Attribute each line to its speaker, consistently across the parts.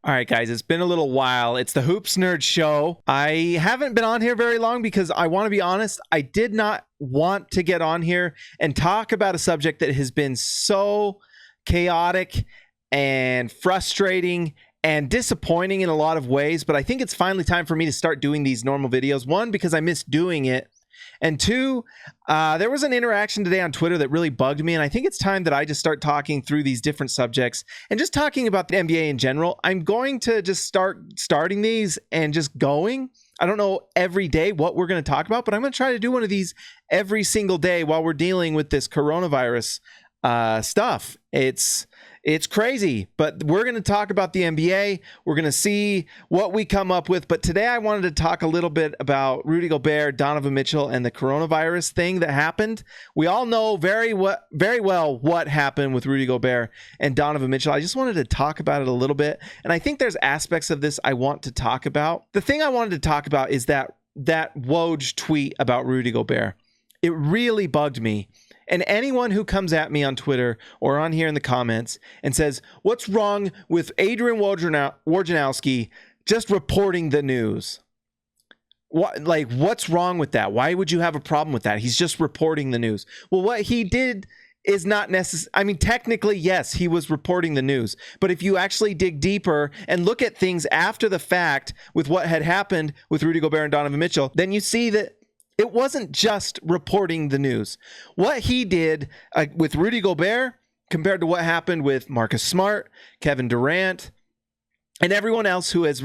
Speaker 1: All right, guys, it's been a little while. It's the Hoops Nerd Show. I haven't been on here very long because I want to be honest, I did not want to get on here and talk about a subject that has been so chaotic and frustrating and disappointing in a lot of ways, but I think it's finally time for me to start doing these normal videos. One, because I miss doing it. And two, there was an interaction today on Twitter that really bugged me, and I think it's time that I just start talking through these different subjects and just talking about the NBA in general. I'm going to just starting these and just going. I don't know every day what we're going to talk about, but I'm going to try to do one of these every single day while we're dealing with this coronavirus stuff. It's crazy, but we're going to talk about the NBA. We're going to see what we come up with. But today I wanted to talk a little bit about Rudy Gobert, Donovan Mitchell, and the coronavirus thing that happened. We all know very well what happened with Rudy Gobert and Donovan Mitchell. I just wanted to talk about it a little bit. And I think there's aspects of this I want to talk about. The thing I wanted to talk about is that Woj tweet about Rudy Gobert. It really bugged me. And anyone who comes at me on Twitter or on here in the comments and says, what's wrong with Adrian Wojnarowski just reporting the news? What's wrong with that? Why would you have a problem with that? He's just reporting the news. Well, what he did is not necessary. I mean, technically, yes, he was reporting the news. But if you actually dig deeper and look at things after the fact with what had happened with Rudy Gobert and Donovan Mitchell, then you see that it wasn't just reporting the news. What he did with Rudy Gobert compared to what happened with Marcus Smart, Kevin Durant, and everyone else who has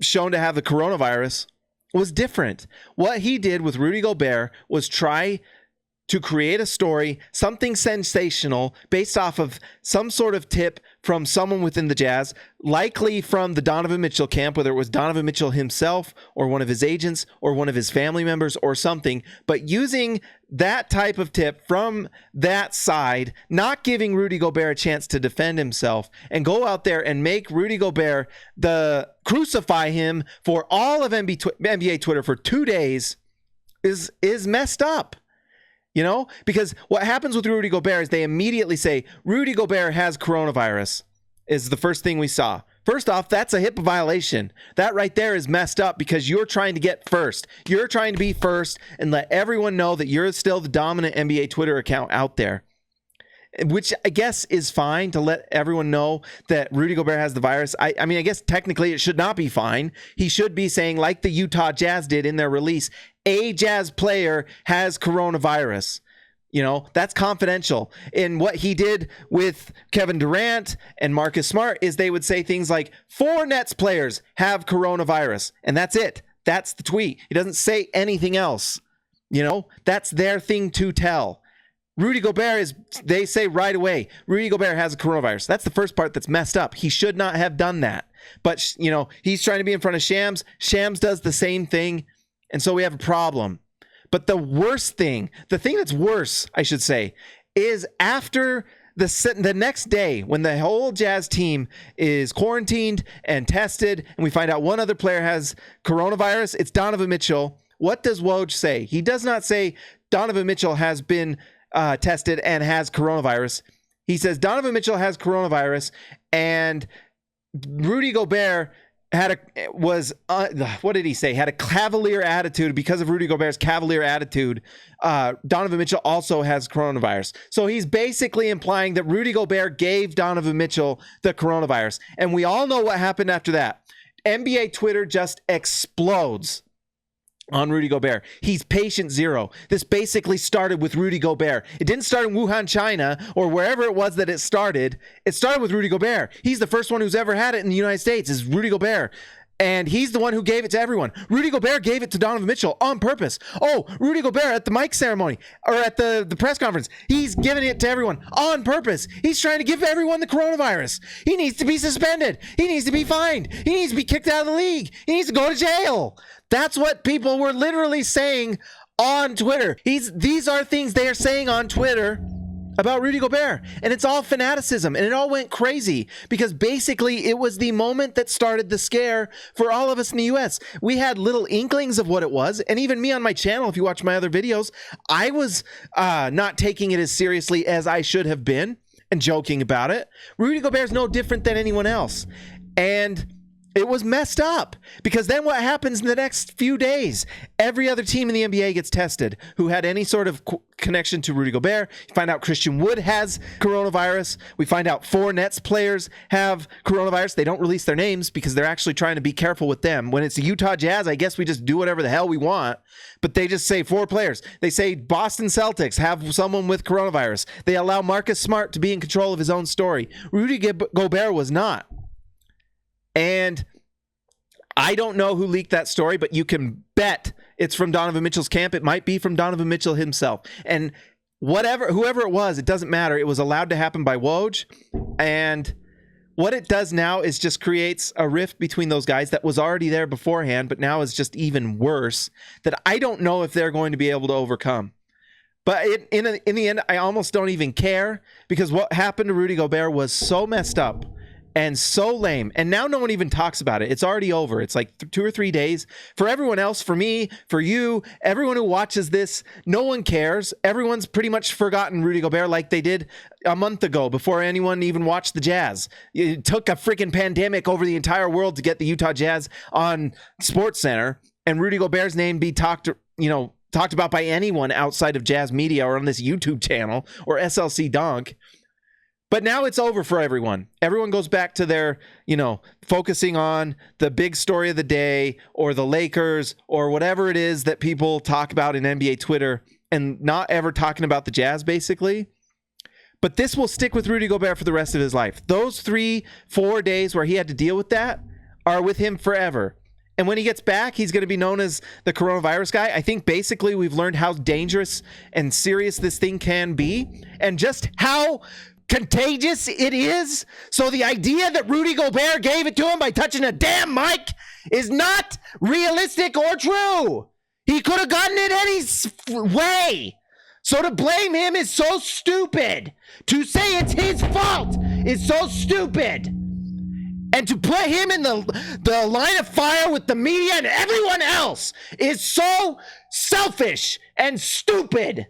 Speaker 1: shown to have the coronavirus was different. What he did with Rudy Gobert was try to create a story, something sensational based off of some sort of tip from someone within the Jazz, likely from the Donovan Mitchell camp, whether it was Donovan Mitchell himself or one of his agents or one of his family members or something, but using that type of tip from that side, not giving Rudy Gobert a chance to defend himself, and go out there and make Rudy Gobert crucify him for all of NBA Twitter for 2 days is messed up. You know, because what happens with Rudy Gobert is they immediately say Rudy Gobert has coronavirus is the first thing we saw. First off, that's a HIPAA violation. That right there is messed up because you're trying to get first. You're trying to be first and let everyone know that you're still the dominant NBA Twitter account out there, which I guess is fine to let everyone know that Rudy Gobert has the virus. I mean, I guess technically it should not be fine. He should be saying, like the Utah Jazz did in their release, a Jazz player has coronavirus. You know, that's confidential. And what he did with Kevin Durant and Marcus Smart is they would say things like 4 Nets players have coronavirus. And that's it. That's the tweet. He doesn't say anything else. You know, that's their thing to tell. Rudy Gobert they say right away, Rudy Gobert has a coronavirus. That's the first part that's messed up. He should not have done that. But, you know, he's trying to be in front of Shams. Shams does the same thing. And so we have a problem. But the worst thing, the thing that's worse, I should say, is after the next day when the whole Jazz team is quarantined and tested and we find out one other player has coronavirus, it's Donovan Mitchell. What does Woj say? He does not say Donovan Mitchell has been tested and has coronavirus. He says Donovan Mitchell has coronavirus and Rudy Gobert what did he say? Had a cavalier attitude because of Rudy Gobert's cavalier attitude. Donovan Mitchell also has coronavirus. So he's basically implying that Rudy Gobert gave Donovan Mitchell the coronavirus. And we all know what happened after that. NBA Twitter just explodes on Rudy Gobert. He's patient zero. This basically started with Rudy Gobert. It didn't start in Wuhan, China, or wherever it was that it started. It started with Rudy Gobert. He's the first one who's ever had it in the United States, is Rudy Gobert. And he's the one who gave it to everyone. Rudy Gobert gave it to Donovan Mitchell on purpose. Oh, Rudy Gobert at the mic ceremony or at the press conference, he's giving it to everyone on purpose. He's trying to give everyone the coronavirus. He needs to be suspended. He needs to be fined. He needs to be kicked out of the league. He needs to go to jail. That's what people were literally saying on Twitter. These are things they are saying on Twitter about Rudy Gobert, and it's all fanaticism, and it all went crazy because basically it was the moment that started the scare for all of us in the US. We had little inklings of what it was, and even me on my channel, if you watch my other videos, I was not taking it as seriously as I should have been and joking about it. Rudy Gobert is no different than anyone else, and it was messed up because then what happens in the next few days? Every other team in the NBA gets tested who had any sort of connection to Rudy Gobert. You find out Christian Wood has coronavirus. We find out 4 Nets players have coronavirus. They don't release their names because they're actually trying to be careful with them. When it's the Utah Jazz, I guess we just do whatever the hell we want. But they just say 4 players. They say Boston Celtics have someone with coronavirus. They allow Marcus Smart to be in control of his own story. Rudy Gobert was not. And I don't know who leaked that story, but you can bet it's from Donovan Mitchell's camp. It might be from Donovan Mitchell himself. And whoever it was, it doesn't matter. It was allowed to happen by Woj. And what it does now is just creates a rift between those guys that was already there beforehand, but now is just even worse, that I don't know if they're going to be able to overcome. But in the end, I almost don't even care because what happened to Rudy Gobert was so messed up and so lame, and now no one even talks about it. It's already over. It's like 2 or 3 days. For everyone else, for me, for you, everyone who watches this, no one cares. Everyone's pretty much forgotten Rudy Gobert like they did a month ago before anyone even watched the Jazz. It took a freaking pandemic over the entire world to get the Utah Jazz on SportsCenter, and Rudy Gobert's name be talked about by anyone outside of Jazz media or on this YouTube channel or SLC Donk. But now it's over for everyone. Everyone goes back to their, focusing on the big story of the day or the Lakers or whatever it is that people talk about in NBA Twitter and not ever talking about the Jazz, basically. But this will stick with Rudy Gobert for the rest of his life. Those 3-4 days where he had to deal with that are with him forever. And when he gets back, he's going to be known as the coronavirus guy. I think basically we've learned how dangerous and serious this thing can be and just how contagious it is. So the idea that Rudy Gobert gave it to him by touching a damn mic is not realistic or true. He could have gotten it any way. So to blame him is so stupid. To say it's his fault is so stupid. And to put him in the line of fire with the media and everyone else is so selfish and stupid.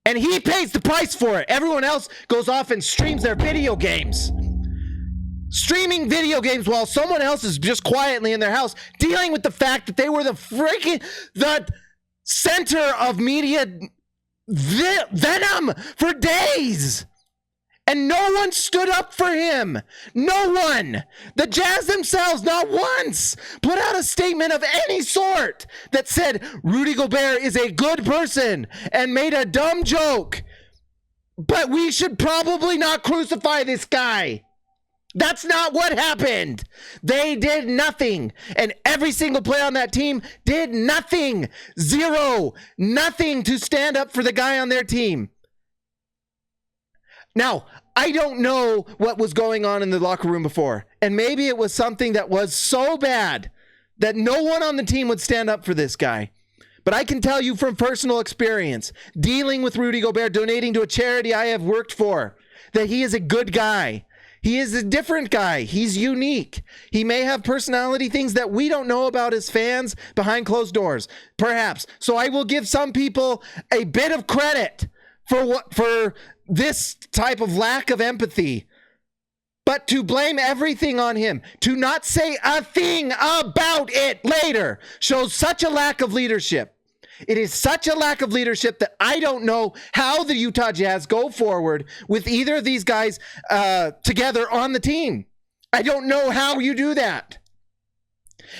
Speaker 1: And he pays the price for it. Everyone else goes off and streams their video games. Streaming video games while someone else is just quietly in their house dealing with the fact that they were the center of media venom for days. And no one stood up for him. No one. The Jazz themselves, not once, put out a statement of any sort that said Rudy Gobert is a good person and made a dumb joke. But we should probably not crucify this guy. That's not what happened. They did nothing. And every single player on that team did nothing. Zero. Nothing to stand up for the guy on their team. Now, I don't know what was going on in the locker room before. And maybe it was something that was so bad that no one on the team would stand up for this guy. But I can tell you from personal experience, dealing with Rudy Gobert, donating to a charity I have worked for, that he is a good guy. He is a different guy. He's unique. He may have personality things that we don't know about as fans behind closed doors, perhaps. So I will give some people a bit of credit for this type of lack of empathy. But to blame everything on him, to not say a thing about it later, shows such a lack of leadership. It is such a lack of leadership that I don't know how the Utah Jazz go forward with either of these guys together on the team. I don't know how you do that.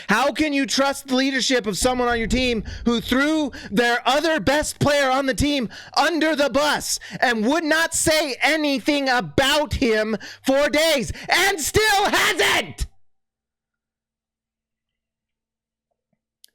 Speaker 1: How can you trust the leadership of someone on your team who threw their other best player on the team under the bus and would not say anything about him for days and still hasn't?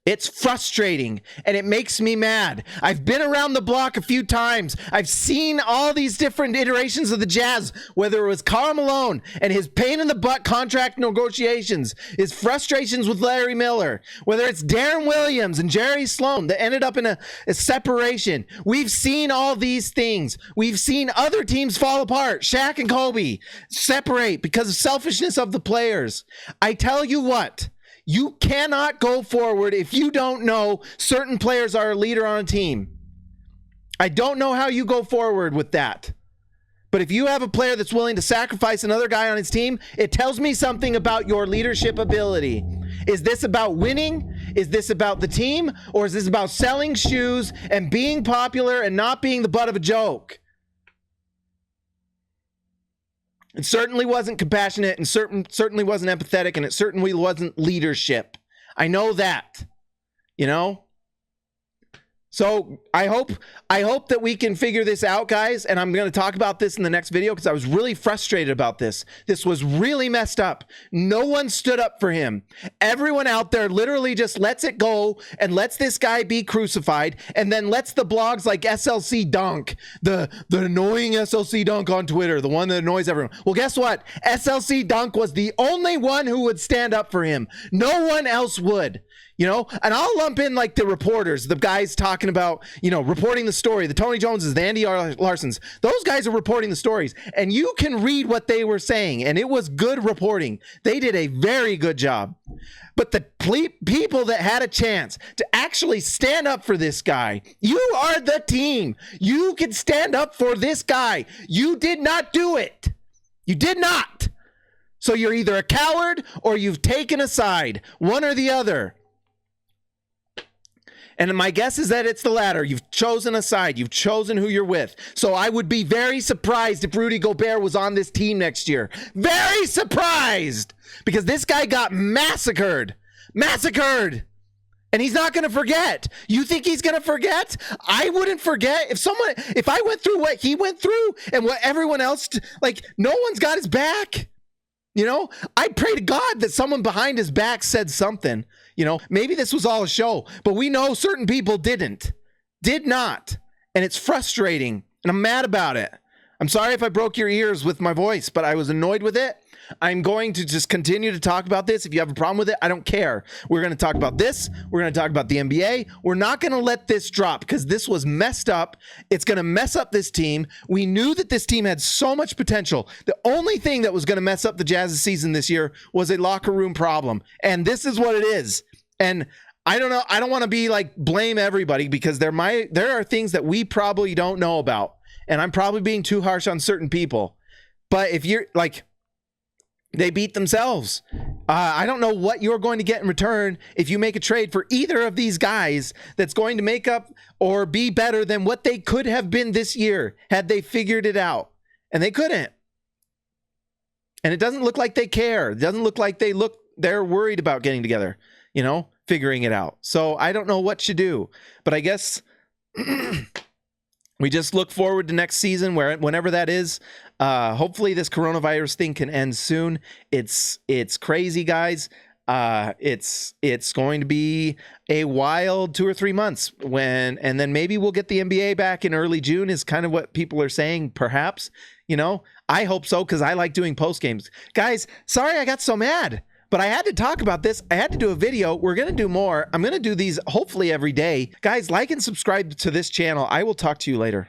Speaker 1: It's frustrating and it makes me mad. I've been around the block a few times. I've seen all these different iterations of the Jazz, whether it was Karl Malone and his pain in the butt contract negotiations, his frustrations with Larry Miller, whether it's Darren Williams and Jerry Sloan that ended up in a separation. We've seen all these things. We've seen other teams fall apart. Shaq and Kobe separate because of selfishness of the players. I tell you what. You cannot go forward if you don't know certain players are a leader on a team. I don't know how you go forward with that. But if you have a player that's willing to sacrifice another guy on his team, it tells me something about your leadership ability. Is this about winning? Is this about the team? Or is this about selling shoes and being popular and not being the butt of a joke? It certainly wasn't compassionate and certainly wasn't empathetic, and it certainly wasn't leadership. I know that, you know? So I hope that we can figure this out, guys, and I'm going to talk about this in the next video because I was really frustrated about this. This was really messed up. No one stood up for him. Everyone out there literally just lets it go and lets this guy be crucified, and then lets the blogs like SLC Dunk, the annoying SLC Dunk on Twitter, the one that annoys everyone. Well, guess what? SLC Dunk was the only one who would stand up for him. No one else would. You know, and I'll lump in like the reporters, the guys talking about, you know, reporting the story, the Tony Joneses, the Andy Larsons. Those guys are reporting the stories, and you can read what they were saying, and it was good reporting. They did a very good job. But the people that had a chance to actually stand up for this guy, you are the team. You can stand up for this guy. You did not do it. You did not. So you're either a coward or you've taken a side, one or the other. And my guess is that it's the latter. You've chosen a side. You've chosen who you're with. So I would be very surprised if Rudy Gobert was on this team next year. Very surprised. Because this guy got massacred. Massacred. And he's not going to forget. You think he's going to forget? I wouldn't forget. If I went through what he went through and what everyone else, like, no one's got his back. You know, I pray to God that someone behind his back said something. You know, maybe this was all a show, but we know certain people did not. And it's frustrating, and I'm mad about it. I'm sorry if I broke your ears with my voice, but I was annoyed with it. I'm going to just continue to talk about this. If you have a problem with it, I don't care. We're going to talk about this. We're going to talk about the NBA. We're not going to let this drop because this was messed up. It's going to mess up this team. We knew that this team had so much potential. The only thing that was going to mess up the Jazz's season this year was a locker room problem. And this is what it is. And I don't know. I don't want to be like blame everybody because there are things that we probably don't know about. And I'm probably being too harsh on certain people. But if you're like, they beat themselves. I don't know what you're going to get in return if you make a trade for either of these guys that's going to make up or be better than what they could have been this year had they figured it out. And they couldn't. And it doesn't look like they care. It doesn't look like they're worried about getting together, you know, figuring it out. So I don't know what you do. But I guess we just look forward to next season, whenever that is. Hopefully this coronavirus thing can end soon. It's crazy, guys. It's going to be a wild 2 or 3 months and then maybe we'll get the NBA back in early June is kind of what people are saying. Perhaps, you know, I hope so. Cause I like doing post games, guys. Sorry, I got so mad, but I had to talk about this. I had to do a video. We're going to do more. I'm going to do these hopefully every day. Guys, like and subscribe to this channel. I will talk to you later.